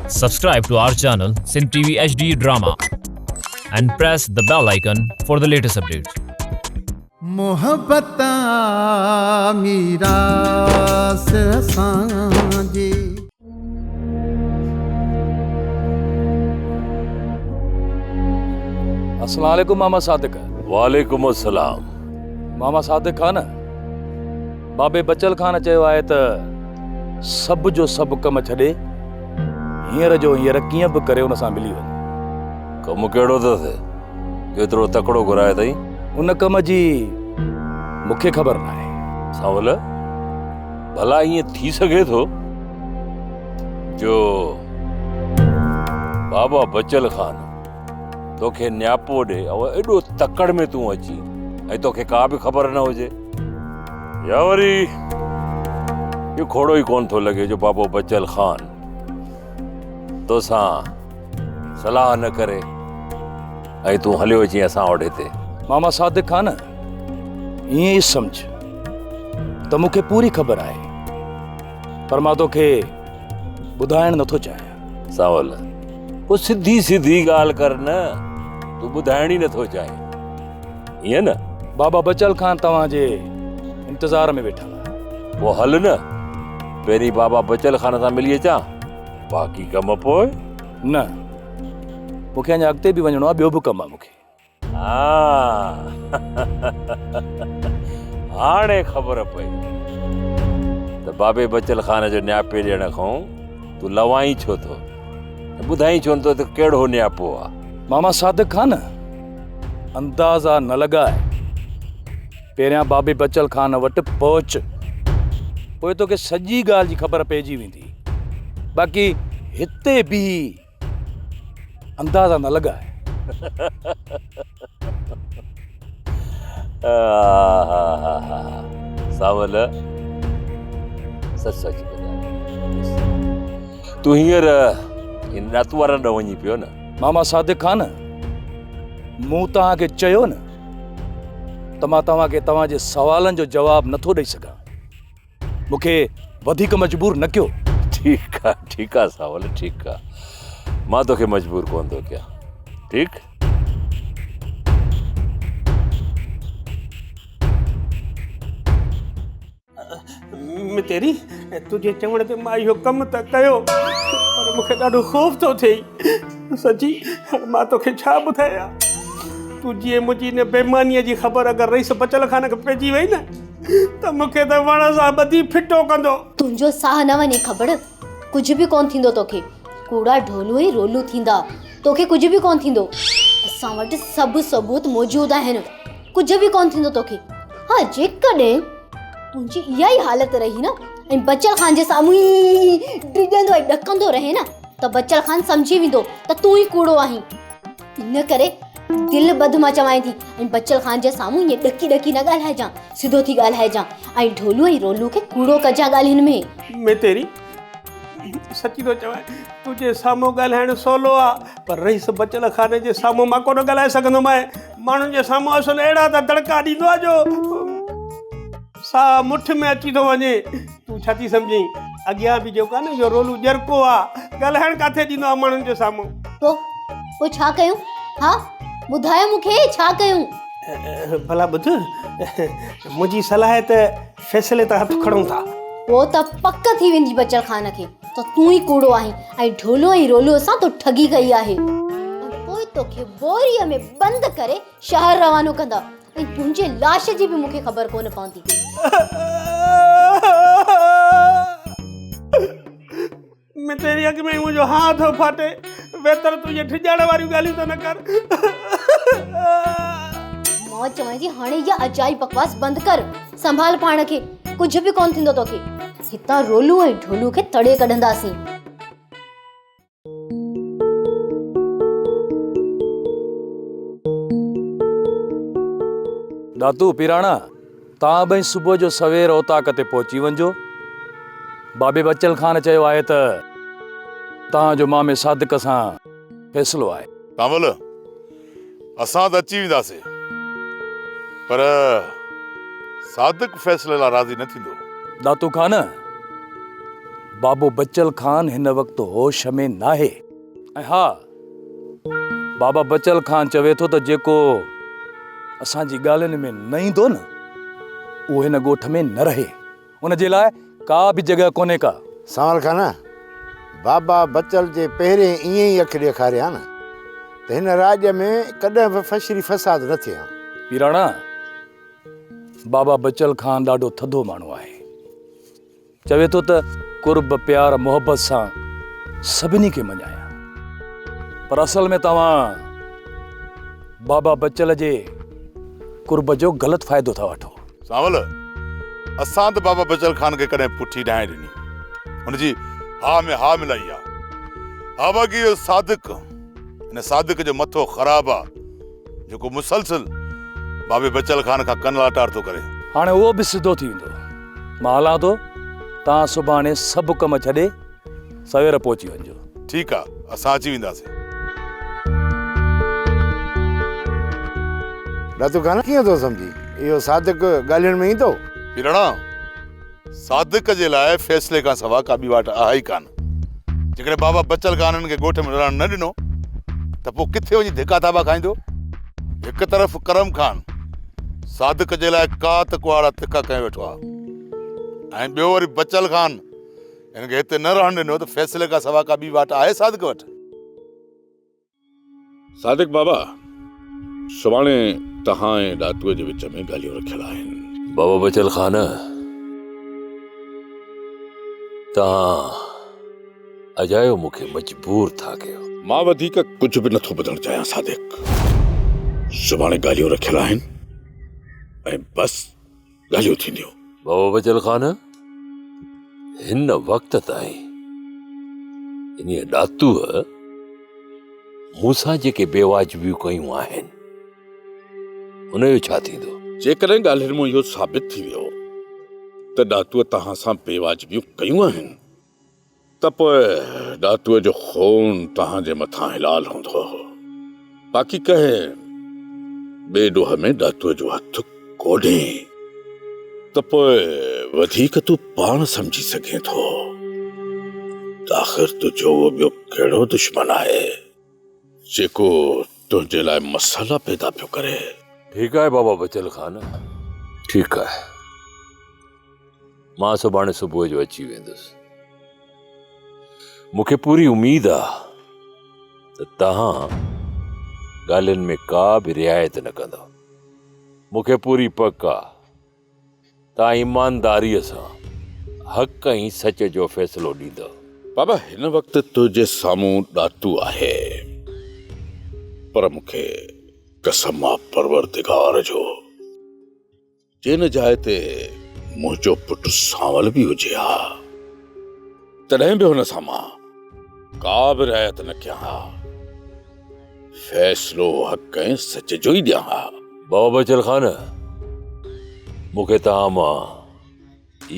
Subscribe to our channel Sin TV HD Drama and press the bell icon for the latest updates. मोहब्बत मीरास सांजे अस्सलाम वालेकुम मामा सादिक। वालेकुम अस्सलाम। मामा सादिक खान, बाबे बचल खान चयो आहे त सभु जो सभु कम छॾे हींअर जो हींअर कीअं बि करे उन सां मिली वञे। कमु कहिड़ो अथसि केतिरो तकिड़ो घुराए अथई? उन कम जी मूंखे ख़बर न आहे। सावल भला ईअं थी सघे थो जो बाबा बचल खान तोखे न्यापो ॾे ऐं एॾो तकड़ में तूं अची ऐं तोखे का बि ख़बर न हुजे, या वरी इहो खोड़ो ई कोन थो लॻे जो बाबो बचल खान तोसां सलाह न करे ऐं तूं हलियो अची असां ओॾे ते। मामा सादिक खान, ईअं ई सम्झ त मूंखे पूरी ख़बर आहे, पर मां तोखे ॿुधाइण नथो चाहियां। सावल को सिधी सिधी ॻाल्हि कर न, तूं ॿुधाइण ई नथो चाहीं, ईअं न? बाबा बचल खान तव्हांजे इंतज़ार में वेठा आहे। पोइ हल न, पहिरीं बाबा बचल खान सां मिली अचां, बाक़ी कम पोइ। न, मूंखे अञा अॻिते बि वञिणो आहे, ॿियो बि कमु आहे मूंखे। हाणे ख़बर पई त बाबे बचल खान जो न्यापे ॾियण खां तूं लवाई छो थो, ॿुधाई छो नथो त कहिड़ो न्यापो आहे? मामा सादिक खान, अंदाज़ा न लॻाए, पहिरियां बाबे बचल खान वटि पहुच, पोइ तोखे सॼी ॻाल्हि जी ख़बर पइजी वेंदी। बाक़ी हिते बि अंदाज़ा न लॻाए। सावल सच सच ॿुधाए, तूं हींअर इन नातवार न वञी पियो न? मामा सादिक खान, मूं तव्हांखे चयो न त मां तव्हांखे तव्हांजे सवालनि जो जवाबु नथो ॾेई सघां। मूंखे वधीक मजबूर न कयो। ठीकु आहे सावल, ठीकु आहे, मां तोखे मजबूर कोन थो कयां, ठीकु? तेरी तुझे चवण ते मां इहो कमु त कयो, पर मूंखे ॾाढो ख़ौफ़ थो थिए। सची मां तोखे छा ॿुधायां? तूं जीअं मुंहिंजी हिन बेईमानीअ जी ख़बर अगरि रईस बचल खान खे पइजी वई न त मूंखे त वण सां ॿधी फिटो कंदो। तुंहिंजो साह न वञे ख़बर, कुझु बि कोन थींदो तोखे। कूड़ा ढोलू ई रोलू थींदा, तोखे कुझु बि कोन थींदो। असां वटि सभु सबूत मौजूदु आहिनि, कुझु बि कोन थींदो तोखे। हा, जेकॾहिं तुंहिंजी इहा ई हालत रही न ऐं बचल खान जे साम्हूं ई डिॼंदो ऐं ॾकंदो रहे न त बचल खान सम्झी वेंदो त तूं ई कूड़ो आहीं। इन करे दिलि ॿध मां चवां थी, ऐं बचल खान जे साम्हूं ईअं ॾकी ॾकी न ॻाल्हाइजां, सिधो थी ॻाल्हाइजां ऐं ढोलू ऐं रोलू खे कूड़ो कजां ॻाल्हियुनि में। मैं तेरी सची थो चवां, तुंहिंजे साम्हूं ॻाल्हाइणु सवलो आहे, पर रईस बचल खान जे साम्हूं मां कोन ॻाल्हाए सघंदो। माण्हुनि जे साम्हूं असुल अहिड़ा त दड़का ॾींदो आहे जो साह मुठ में अची थो वञे। तूं छा थी सम्झी? अॻियां बि जेको आहे न इहो रोलू जरको आहे, ॻाल्हाइणु किथे ॾींदो आहे माण्हुनि जे साम्हूं। पोइ छा कयूं? हा ॿुधायो मूंखे, छा कयूं? भला ॿुध, मुंहिंजी सलाह त फ़ैसिले त हथु खणूं था। पोइ त पक थी वेंदी बचल खान खे त तूं ई कूड़ो आहीं ऐं ढोलो ऐं रोलो सां तो ठगी कई आहे। पोइ तोखे बोरीअ में बंदि करे शहर रवानो कंदा ऐं तुंहिंजे लाश जी बि मूंखे ख़बर कोन पवंदी। मैं तेरी अॻ में मुंहिंजो हाथ फाटे, बहितर तुंहिंजे ठिजाड़ वारियूं ॻाल्हियूं त न कर। मां चवां थी हाणे इहा अजाई बकवास बंदि कर, संभाल पाण खे, कुझु बि कोन थींदो तोखे। हितां रोलू ऐं ढोलू खे तड़े कढंदासीं। दातू पिराणा, तव्हां ॿई सुबुह जो सवेर ओताक ते पहुची वञो। बाबे बचल खान चयो आहे त तव्हांजो मामे सादिक सां फ़ैसिलो आहे। कामल, असां त अची वेंदासीं, पर सादिक फ़ैसिले लाइ राज़ी न थींदो। दातू खान, बाबो बच्चल खान हिन वक़्तु होश में नाहे। ऐं हा, बाबा बच्चल खान चवे थो त जेको असांजी ॻाल्हियुनि में न ईंदो न उहो हिन ॻोठ में न रहे। उन जे लाइ का बि जॻह कोन्हे का। सांवल खाना बाबा बचल जे पहिरें ईअं ई अखि ॾेखारिया न त हिन राज्य में कॾहिं बि फशरी फसाद न थिया। पीराणा, बाबा बच्चल खान ॾाढो थधो माण्हू आहे। चवे थो त कुर्ब प्यार मोहब्बत सां सभिनी खे मञाया, पर असल में तव्हां बाबा बच्चल जे कुर्ब जो ग़लति फ़ाइदो था वठो। सांवल, असां त बाबा बचल खान खे कॾहिं पुठी ॾाहे ॾिनी, हुनजी हा में हा मिलाई आहे। हा बाक़ी इहो सादिक, हिन सादिक जो मथो ख़राबु आहे जेको मुसलसिल बाबे बचल खान खां कन लाटार थो करे। हाणे उहो बि सिधो थी वेंदो। मां हलां थो, तव्हां सुभाणे सभु कम छॾे सवेर पहुची वञिजो। ठीकु आहे, असां अची वेंदासीं। दातू खाना कीअं थो सम्झी इहो सादिक ॻाल्हियुनि में ईंदो? पीराणा, सादिक जे लाइ फ़ैसिले खां सवा का ॿी वाट आहे ई कान। जेकॾहिं बाबा बचल खाननि खे ॻोठ में रहण न ॾिनो त पोइ किथे वञी धिका थाबा खाईंदो? हिकु तरफ़ करम खान सादिक जे लाइ का त कुआड़ा तिखा कयो वेठो आहे, ऐं ॿियो वरी बचल खान हिनखे हिते न रहण ॾिनो त फ़ैसिले खां सवा का ॿी वाट आहे सादिक वटि? सादिक बाबा, सुभाणे तव्हां ऐं ॾातूअ जे विच में ॻाल्हियूं रखियल आहिनि। बाबा बचल खान, तव्हां अजायो मूंखे मजबूर था कयो। मां वधीक कुझु बि नथो ॿुधणु चाहियां सादिक। सुभाणे ॻाल्हियूं रखियल आहिनि ऐं बसि ॻाल्हियूं थींदियूं। बाबा बचल खान, हिन वक़्त ताईं इन ॾातूअ मूंसां जेके बेवाजिबियूं कयूं आहिनि उनजो छा थींदो? जेकॾहिं ॻाल्हियुनि मां इहो साबित थी वियो त ॾातूअ तव्हां सां बेवाजिबियूं कयूं आहिनि त पोइ ॾातूअ जो खून तव्हांजे मथां हिलाल हूंदो। बाक़ी कहे ॿिए ॾोह में ॾातूअ जो हथु कोॾे त पोइ वधीक तूं पाण सम्झी सघे थो त आख़िर तुंहिंजो उहो ॿियो कहिड़ो दुश्मन आहे जेको तुंहिंजे लाइ मसाला पैदा पियो करे। ठीकु आहे बाबा बचल खान, ठीकु आहे। मां सुभाणे सुबुह जो अची वेंदुसि। मूंखे पूरी उमेद आहे त तव्हां ॻाल्हियुनि में का बि रिआयत न कंदो। मूंखे पूरी पक आहे तव्हां ईमानदारीअ सां हक़ ऐं सच जो फ़ैसिलो ॾींदो। बाबा, हिन वक़्तु तुंहिंजे साम्हूं ॾातू आहे, पर मूंखे कसम आहे परवरदिगार जो, जिन जाइ ते मुंहिंजो पुटु सांवल बि हुजे हा तॾहिं बि हुन सां मां का बि रिआयत न कयां हा। फ़ैसिलो हक़ ऐं सच जो ई ॾियां हा। बाबा बचल खान, मूंखे तव्हां मां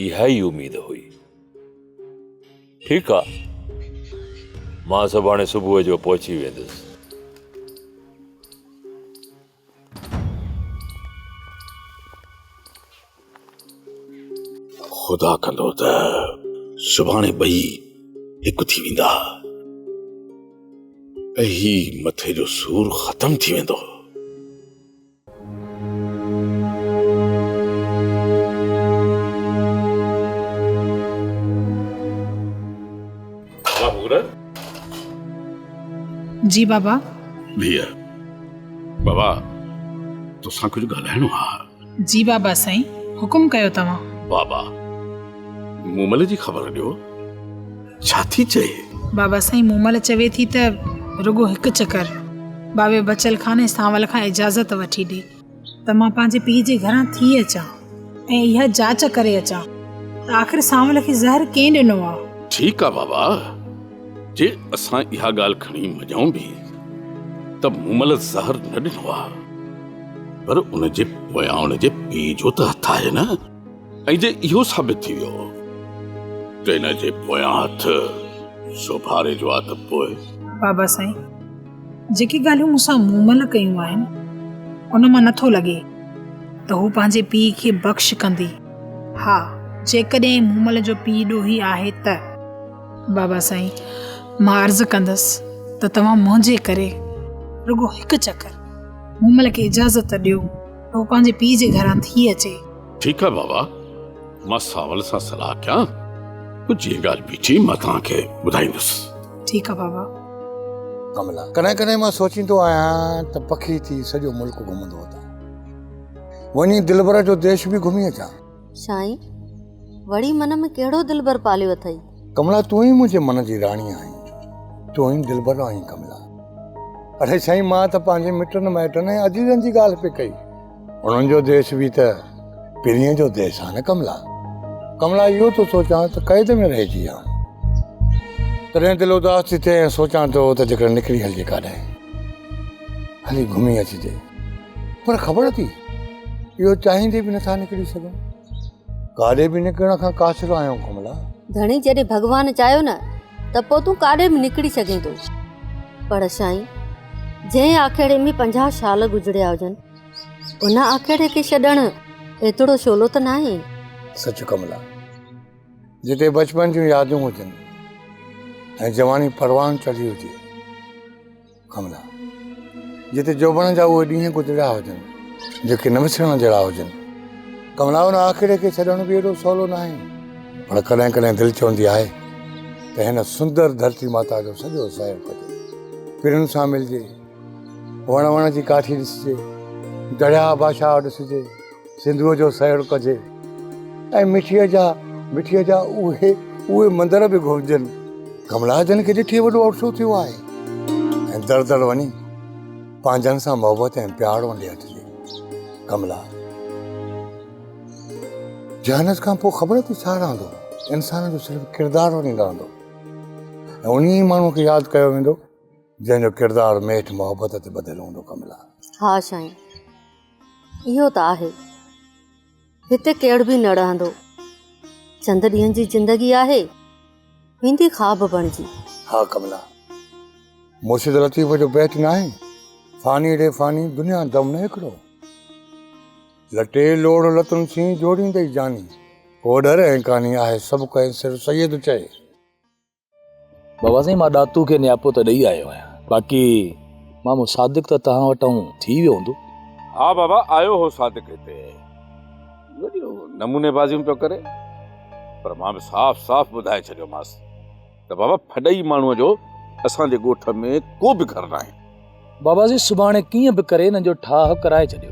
इहा ई उमेद हुई। ठीकु आहे, मां सुभाणे सुबुह जो पहुची वेंदुसि। ख़ुदा कंदो त सुभाणे ॿई हिकु थी वेंदा ऐं ही मथे जो सूर ख़तम थी वेंदो। जी बाबा। भैया बाबा, तोसां कुझु ॻाल्हाइणो आहे। जी बाबा साईं, हुकुम कयो तव्हां। बाबा, मूमल जी ख़बर ॾियो, छा थी चए? बाबा साईं, मूमल चवे थी त रुगो हिकु चकर बाबे बचल खान सांवल खां इजाज़त वठी ॾे त मां पंहिंजे पीउ जे घरां थी अचां ऐं इहा जांच करे अचां त आख़िर सांवल खे ज़हर कंहिं ॾिनो आहे। ठीकु आहे बाबा, जे असां इहा ॻाल्हि खणी मञूं बि त मूमल ज़हर न ॾिनो आहे, पर उनजे पोयां उनजे पीउ जो त हथु आहे न। ऐं जे इहो साबित थी वियो त हिन जे पोयां हथु सोभारे जो आहे त पोइ। बाबा साईं, जेकी ॻाल्हियूं मूंसां मूमल कयूं आहिनि उन मां नथो लॻे त हू पंहिंजे पीउ खे बख़्श कंदी। हा, जेकॾहिं मूमल जो पीउ ॾोही आहे त बाबा साईं, मां अर्ज़ु कंदसि त तव्हां मुंहिंजे करे रुगो हिकु चकर मूमल खे इजाज़त ॾियो त हू पंहिंजे पीउ जे घरां थी अचे। ठीकु आहे बाबा, मां सावल सां सलाह कयां, कुझु जीअं ॻाल्हि बीठी मां तव्हांखे ॿुधाईंदुसि। ठीकु आहे बाबा। कमला, कॾहिं कॾहिं मां सोचींदो आहियां त पखी थी सॼो मुल्क घुमंदो वञा, वञी दिलबर जो देश बि घुमी अचां। साईं, वड़ी मन में कहिड़ो दिलबर पालियो अथई? कमला, तूं ई मुंहिंजे मन जी राणी आहीं, तूं ई दिलबर आहीं कमला। अरे साईं, मां त पंहिंजे मिटनि माइटनि ऐं अजीज़नि जी ॻाल्हि पे कई, उन्हनि जो देश बि त पीढ़ीअ जो देश आहे न कमला। कमला, इहो थो सोचां त क़ैद में रहिजी विया, तॾहिं दिलि उदास थी थिए, सोचां थो त जेकर निकिरी हलिजे काॾे, हली घुमी अचिजे, पर ख़बर थी इहो चाहींदे बि नथा निकिरी सघूं, काॾे बि निकिरण खां कासिरो आहियूं कमला। धणी, जॾहिं भॻवान चाहियो न त पोइ तूं काॾे बि निकिरी सघीं थो, पर साईं, जंहिं आखेड़े में 50 साल गुज़रिया हुजनि, उन आखेड़े खे छॾणु एतिरो छोलो त न आहे। सच कमला, जिते बचपन जूं यादूं हुजनि ऐं जवानी परवान चढ़ी हुजे, कमला, जिते जोबण जा उहे ॾींहं गुज़रिया हुजनि जेके न विसरण जहिड़ा हुजनि, कमला, उन आखिड़े खे छॾण बि एॾो सवलो न आहे, पर कॾहिं कॾहिं दिलि चवंदी आहे त हिन सुंदर धरती माता जो सॼो सैर कजे, पिणनि सां मिलिजे, वण वण जी काठी ॾिसिजे, दरिया बादशाह ॾिसिजे, सिंधूअ जो सैर कजे, ऐं मिठीअ जा उहे मंदर बि घुमजनि, कमला, जन खे ॾिठी वॾो अरसो थियो आहे, ऐं दर दर वञी पंहिंजनि सां मोहबत ऐं प्यार वंडे अचिजे। कमला, जहानत खां पोइ ख़बर थी छा रहंदो, इंसान जो सिर्फ़ु किरदारु वञी रहंदो, ऐं उन माण्हू खे यादि कयो वेंदो जंहिंजो किरदारु मेठ मोहबत ते ॿधियलु हूंदो। कमला, हा साईं, इहो त आहे, हिते केरु बि न रहंदो, चंद ॾींहंनि जी ज़िंदगी आहे, वेंदी ख़्वाब बणिजी। हा कमला, मुर्शिद लतीफ़ जो बैत न आहे, फानी ॾे फानी दुनिया दम न हिकिड़ो, लटे लोड़ लतुनि सी जोड़ींदई जानी, को डर ऐं कानी आहे सभु कहे सिर्फ़ु सैयद चए। बाबा साईं, मां ॾातू खे न्यापो त ॾेई आयो आहियां, बाक़ी मामो सादिक त तव्हां वटां थी वियो हूंदो। हा बाबा, आयो हो सादिक हिते, नमूनेबाज़ियूं पियो करे, पर मां बि साफ़ साफ़ ॿुधाए छॾियोमांसि त बाबा, फॾई माण्हूअ जो असांजे ॻोठ में को बि घर न आहे। बाबा जी, सुभाणे कीअं बि करे हिन जो ठाह कराए छॾियो।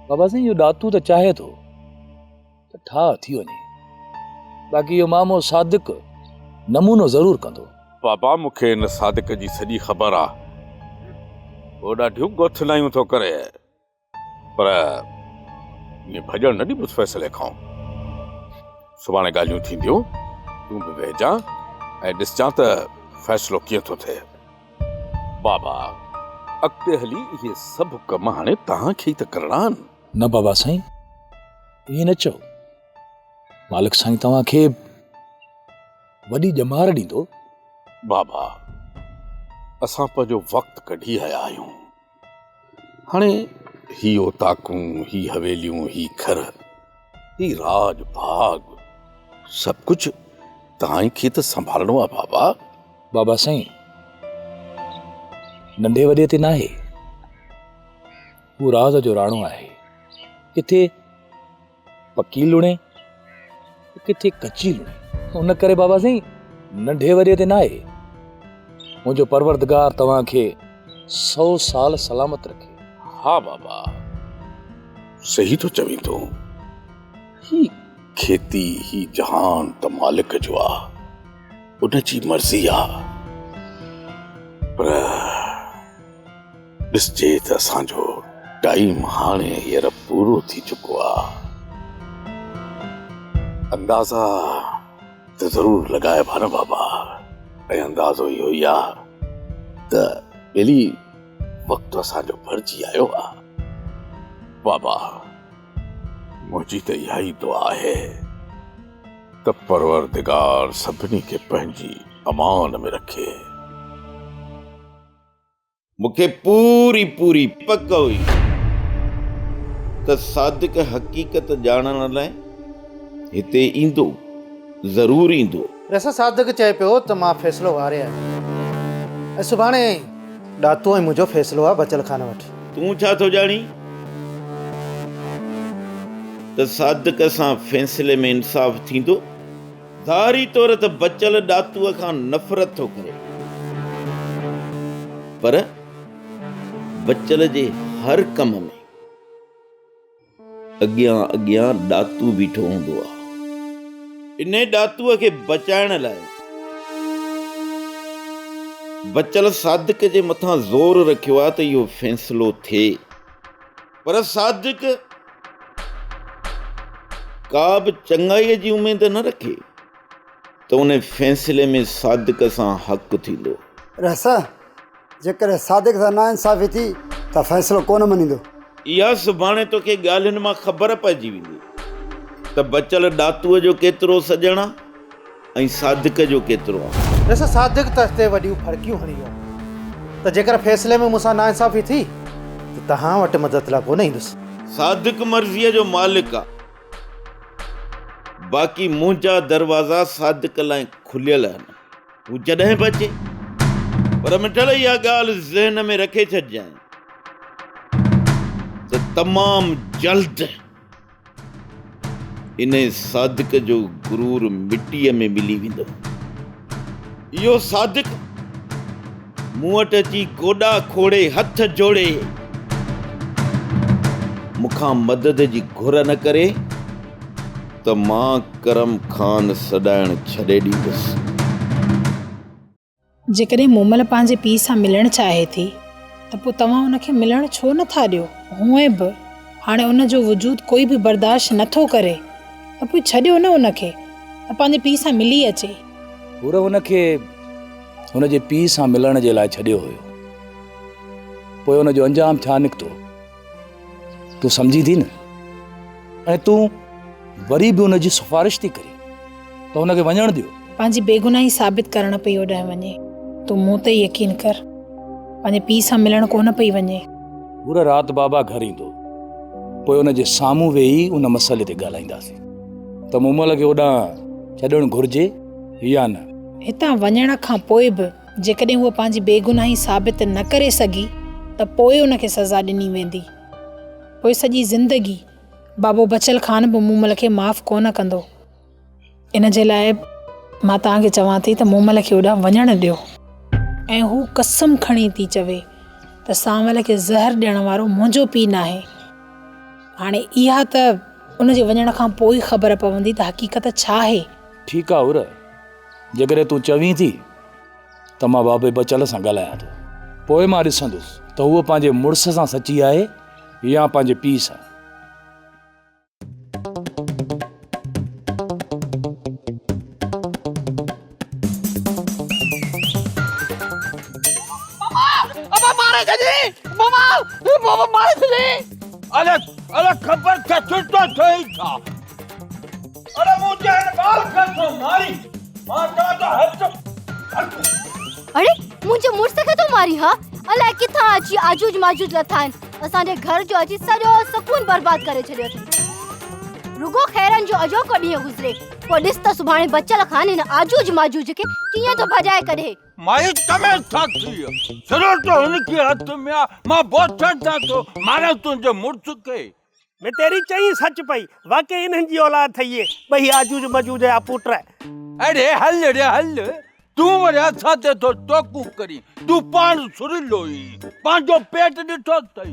बाबा साईं, इहो ॾातू त चाहे थो त ठाह थी वञे, बाक़ी इहो मामो सादिक नमूनो ज़रूरु कंदो। बाबा, मूंखे हिन सादिक जी सॼी ख़बर आहे, उहो ॾाढियूं ॻोथलायूं थो करे, पर ईअं भॼण न ॾिबुसि फ़ैसिले खां। सुभाणे ॻाल्हियूं थींदियूं, तूं बि वेहजां ऐं ॾिसजां त फ़ैसिलो कीअं थो थिए। बाबा, अॻिते हली इहे सभु कम हाणे तव्हांखे ई त करणा आहिनि। न बाबा साईं, इहे न चओ, मालिक साईं तव्हांखे वॾी ॼमार ॾींदो। बाबा, असां पंहिंजो वक़्तु कढी आया आहियूं, हाणे ही ओताकूं, ही हवेलियूं, ही घर, ही राज भाग, सभु कुझु तव्हां खे त संभालणो आहे। बाबा, बाबा साईं, नंढे वॾे ते न आहे, हू राज जो राणो आहे, किथे पकी लुणे, किथे कची लुणे, उन करे बाबा साईं नंढे वॾे ते न आहे। मुंहिंजो परवरदिगार तव्हांखे 100 साल सलामत रखे। हा बाबा, सही तो चवीं तूं, ही खेती, ही जहान त मालिक जो आहे, उन जी मर्ज़ी आहे, पर ॾिसजे त असांजो टाइम हाणे हींअर पूरो थी चुको आहे। अंदाज़ा त ज़रूरु लॻाइबा न बाबा, ऐं अंदाज़ो इहो ई आहे त ॿिली वक़्तु असांजो भरिजी आयो आहे। बाबा, मुंहिंजी त इहा ई दुआ आहे त परवरदिगार सभिनी खे पंहिंजी अमान में रखे। मूंखे पूरी पूरी पक हुई त सादिक हक़ीक़त ॼाणण लाइ हिते ईंदो, ज़रूरु ईंदो, रसा सादिक चए पियो त मां फ़ैसिलो वारे आहियां ऐं सुभाणे ॾातो ऐं मुंहिंजो फ़ैसिलो आहे बचल खान वटि। तूं छा थो ॼाणी त सादिक सां फ़ैसिले में इंसाफ़ थींदो? ज़ाहिरी तौर त बचल ॾातूअ खां नफ़रत थो करे, पर बचल जे हर कम में अॻियां अॻियां ॾातू बीठो हूंदो आहे। इन ॾातूअ खे बचाइण लाइ बचल सादिक जे मथां ज़ोर रखियो आहे त इहो फ़ैसिलो थिए, पर सादिक का बि चङाईअ जी उमेद न रखे त उन फ़ैसिले में सादिक सां हक़ थींदो। रसा जेकर सादिक सां नाइंसाफ़ी थी त फ़ैसिलो कोन मञींदो। इहा सुभाणे तोखे ॻाल्हियुनि मां ख़बर पइजी वेंदी त बचल ॾातूअ जो केतिरो सॼण आहे ऐं सादिक जो केतिरो आहे। रसा सादिक त हिते वॾियूं फड़कियूं हणी वियो त जेकर फ़ैसिले में मूंसां नाइंसाफ़ी थी त तव्हां वटि मदद लाइ कोन ईंदुसि। सादिक मर्ज़ीअ जो मालिक आहे, बाक़ी मुंहिंजा दरवाज़ा सादिक लाइ खुलियल आहिनि, हू जॾहिं बि अचे। पर मिठल इहा ॻाल्हि ज़हन में रखे छॾिजांइ त तमामु जल्द इन सादिक जो गुरूर मिटीअ में मिली वेंदो। इहो सादिक मूं वटि अची गोॾा खोड़े हथ जोड़े मूंखां मदद जी घुर न करे त मां करम खान सॾाइण छॾे ॾींदुसि। जेकॾहिं मूमल पंहिंजे पीउ सां मिलणु चाहे थी त पोइ तव्हां उनखे मिलणु छो नथा ॾियो? हूअं बि हाणे उनजो वजूद कोई बि बर्दाश्त नथो करे त पोइ छॾियो न उनखे त पंहिंजे पीउ सां मिली अचे। पूरा उनखे हुनजे पीउ सां मिलण जे लाइ छॾियो हुयो, पोइ हुनजो अंजाम छा निकितो तूं सम्झी थी न? ऐं तूं वरी बि हुनजी सिफारिश थी करी त हुनखे वञण ॾियो। पंहिंजी बेगुनाही साबित करणु पई ओॾांहुं वञे, तूं मूं ते यकीन कर, पंहिंजे पीउ सां मिलणु कोन पई वञे। पूरा राति बाबा घर ईंदो, पोइ हुनजे साम्हूं वेही उन मसइले ते ॻाल्हाईंदासीं त मूमल खे होॾां छॾणु घुरिजे या न। हितां वञण खां पोइ बि जेकॾहिं उहा पंहिंजी बेगुनाही साबित न करे सघी त पोइ उनखे सज़ा ॾिनी वेंदी। पोइ सॼी ज़िंदगी बाबो बचल खान बि मूमल खे माफ़ कोन कंदो। इन जे लाइ मां तव्हांखे चवां थी त मूमल खे होॾां वञणु ॾियो। ऐं हू कसम खणी थी चवे त सांवल खे ज़हर ॾियण वारो मुंहिंजो पीउ न आहे। हाणे इहा त उनजे वञण खां पोइ ख़बर पवंदी त हक़ीक़त छा आहे। ठीकु आहे उर, जेकॾहिं तूं चवीं थी त मां बाबे बचल सां ॻाल्हायां थो, पोइ मां ॾिसंदुसि त उहो पंहिंजे मुड़ुस सां सची आहे या पंहिंजे पीउ सां। अरे अरे खबर क्या छुट्टा थई था। अरे मुझे बाल कर मारी माता तो हट। अरे मुझे मुड़स खे तो मारी हा? अलाए किथां अची आजूज माजूज लथाइन असांजे घर जो अची सॼो सुकून बर्बाद करे छॾियो अथई। रुगो खैरन जो अजोको ॾींहुं गुज़रे, पोइ ॾिस त सुभाणे बचल खान हिन आजूज माजूज खे कीअं तो भॼाए कढे। माई तमे साथी सरो तो उनके हाथ में मां बोचर था तो मारे तुझे मुड़स के। मैं तेरी चई सच पई, वाकई इन्हनि जी औलाद थई है, भई आजूज मजूज या पुट। अरे हल रे हल, तू मेरे साथे तो टोकू करी, तू पान सुरिलोई पांजो पेट ॾिठो तई।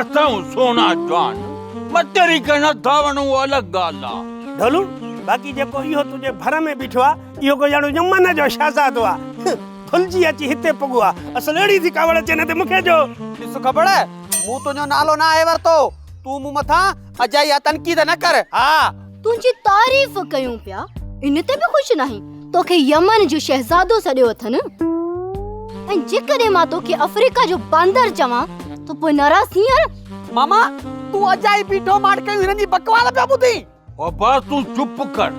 असां सोना जान मतेरी कना थावणो अलग गाल आ। ढोलू बाकी जेको इहो तुझे भर में बीठो आ, इहो को ॼाणो यमन जो शहज़ादो आ। फुलजी अची हिते पुगो आ, असल एड़ी थी कावड़ अचे न ते मूंखे जो ॾिस खबर मूं तुंहिंजो नालो न आहे वरतो, तू मूं मथां अजाई या तनकीद न कर। हा तुंहिंजी तारीफ़ कयूं पिया, इन ते बि ख़ुशि नहीं? तोखे यमन जो शहज़ादो सॾियो अथनि, ऐं जेकॾहिं मां तोखे अफ्रीका जो बांदर चवां त पोइ नाराज़ थी आहीं? मामा तू अजाई बीठो मार के हिननि जी बकवास पिया ॿुधी। ओ बस तू चुप कर,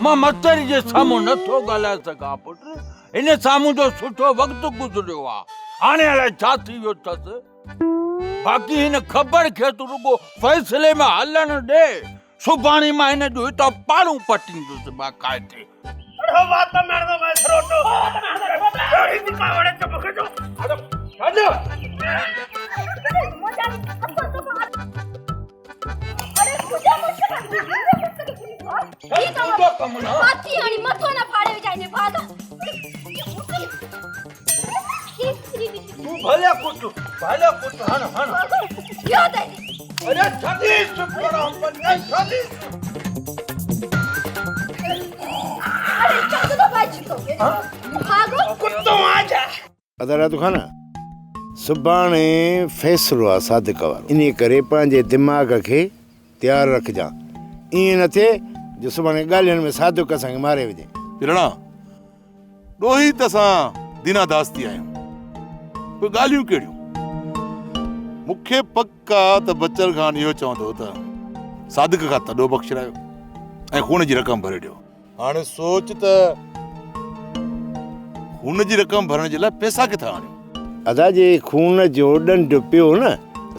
मां मतेरी जे साम्हूं नथो ॻाल्हाए सघां पुट। इन साम्हूं जो सुठो वक़्तु गुज़रियो आ, हाणे अलाए छा थी वियो अथसि। बाक़ी हिन ख़बर खे तू रुगो फ़ैसिले में हलण ॾे, सुभाणे मां हिन जो हितां पाड़ू पटींदुसि बाक़ाइदे। वठो बात मरनो मैं रोटो अरे तू का वड़े चुप के जो हटो अरे तुझे मुझसे हाथी आणि मथो ना फाड़े जाने भागा भले कुछ हन याद है अरे छाती चुप करो पर नहीं छाती अरे चल तो बच को भागो कुत्तो आजा अदालत खाना सुभाणे फ़ैसिलो आहे सादिक वारो इन करे पंहिंजे दिमाग़ खे तयारु रखिजां ईअं न थिए जो सुभाणे ॻाल्हियुनि में सादिक असांखे मारे विझे किरणा ॾोही त असां दीनादास थी आहियूं कोई ॻाल्हियूं कहिड़ियूं मूंखे पक आहे त बचल ख़ान इहो चवंदो त सादिक खां तॾो बख़्शिरायो ऐं खून जी रक़म भरे ॾियो हाणे सोच त खून जी रक़म भरण जे लाइ पैसा किथां आणियूं अदा जे खून जो ॾंड पियो न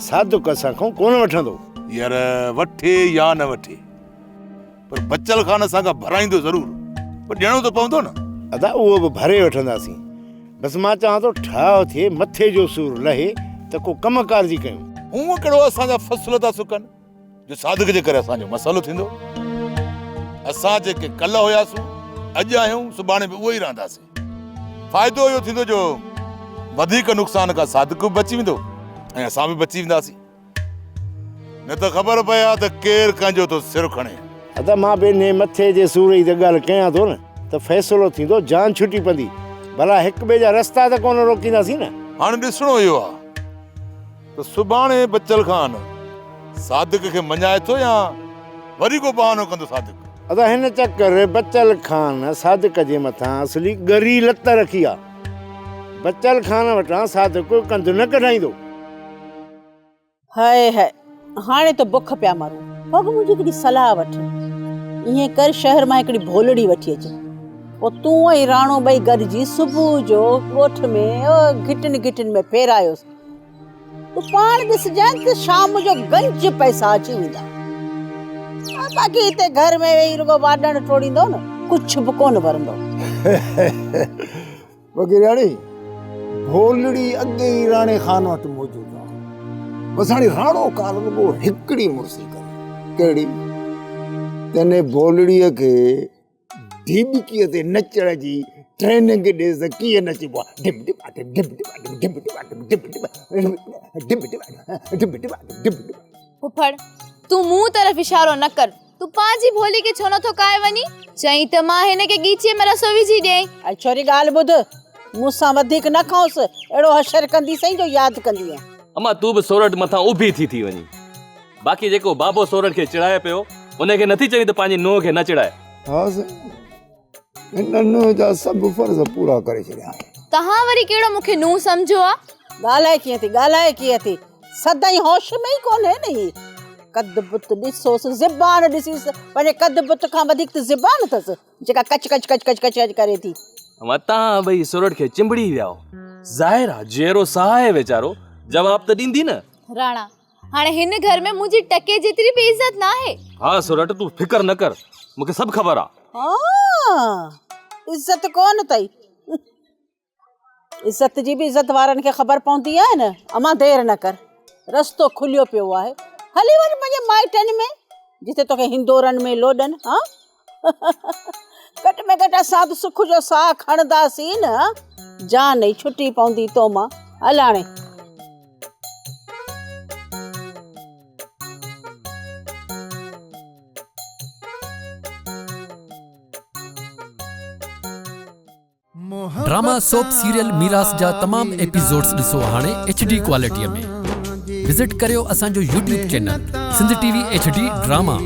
सादिक असां खां कोन वठंदो यार वठे या न वठे पर बचल ख़ान असांखां भराईंदो ज़रूर पर ॾियणो त पवंदो न अदा उहो बि भरे वठंदासीं बसि मां चवां थो ठाव थिए मथे जो सूर लहे त को कमकार जी कयूं हूअं कहिड़ो असांजा फ़सुल था सुकनि जो सादिक जे करे असांजो मसइलो थींदो असां जेके कल्ह हुयासीं अॼु आहियूं सुभाणे बि उहो ई रहंदासीं फ़ाइदो इहो थींदो जो वधीक नुक़सान खां सादिक बि बची वेंदो ऐं असां बि बची वेंदासीं न त ख़बर पए हा त केरु कंहिंजो थो सिर खणे अदा मां ॿिए मथे जे सूर जी त ॻाल्हि कयां थो न त फ़ैसिलो थींदो जान छुटी पवंदी भला हिक ॿिए जा रस्ता त कोन रोकींदासीं न हाणे ॾिसणो इहो आहे त सुभाणे बचल ख़ान सादिक खे मञाए थो या वरी को बहानो कंदो सादिक अदा हिन चकर बचल ख़ान सादिक जे मथां असली ॻरी लत रखी आहे बचल ख़ान वटां सादिक कंध न कढाईंदो हाय हाय हाणे त बुख पिया मारूं पग मुंहिंजी हिकिड़ी सलाह वठ ईअं कर शहर मां हिकिड़ी भोलड़ी वठी अच पोइ तूं ऐं राणो ॿई गॾिजी सुबुह जो ॻोठ में घिटिन में फेरायोसि तूं पाण ॾिसजांइ त शाम जो गंज पैसा अची वेंदा बाक़ी हिते घर में वेही रुगो वाॾण टोड़ींदो न कुझु बि कोन वरंदो वग़ैरह भोलड़ी अॻे ई राणे खान वटि मौजूदु आहे बसि हाणे राणो काल रुगो हिकिड़ी मुर्सी करे कहिड़ी तने भोलड़ीअ खे ढीबकीअ ते नचण जी ट्रेनिंग ॾेस त कीअं नचिबो आहे ढिम ढिम ढिम ढिम ढिम ढिम ढिम ढिम फुफड़ तू मुंह तरफ इशारो न कर तू पांजी भोली के छो नथो काए वनी चई त मां हिन के गीचीअ में रसो विझी ॾेई ऐं छोरी ॻाल्हि ॿुध मूंसां वधीक न खाओसि अहिड़ो हशर कंदी सही जो यादि कंदी आहे अम्मा तू बि सोरठ मथां उभी थी वञी बाक़ी जेको बाबो सोरठ खे चिड़ाए पियो उनखे नथी चई त पंहिंजी नूंहं खे न चिड़ाए हा साईं नन्नो जा सभु फर्ज़ पूरा करे छॾिया तहां वरी कहिड़ो मूंखे नूंहं सम्झो आहे ॻाल्हाए कीअं थी सदाई होश में ई कोन्हे न ही कद बुत ॾिसोसि ज़बान ॾिसीसि पंहिंजे कद बुत खां वधीक त ज़बान अथसि जेका कच कच कच कच कच करे थी अम्मा तव्हां भई सोरठ खे चिंबड़ी विया ज़ाहिर आहे जहिड़ो सहाय वीचारो जवाब त ॾींदी न राणा हाणे हिन घर में मुंहिंजी टके जेतिरी बि इज़त न आहे हा सोरठ तू फिकर न कर मूंखे सभु ख़बर आहे इज़त कोन अथई इज़त जी बि इज़त वारनि खे ख़बर पवंदी आहे न अम्मा देरि न कर रस्तो खुलियो पियो आहे हली वञ पंहिंजे माइटनि में जिते तोखे हिंदोरनि में लोॾनि हा घटि में घटि असां त सुख जो साह खणंदासीं न जान ई छुटी पवंदी तो मां हल हाणे ड्रामा सोप सीरियल मीरास जा तमाम एपिसोड्स ॾिसो हाणे HD क्वालिटीअ में विजिट करियो असांजो YouTube channel Sindh TV HD drama.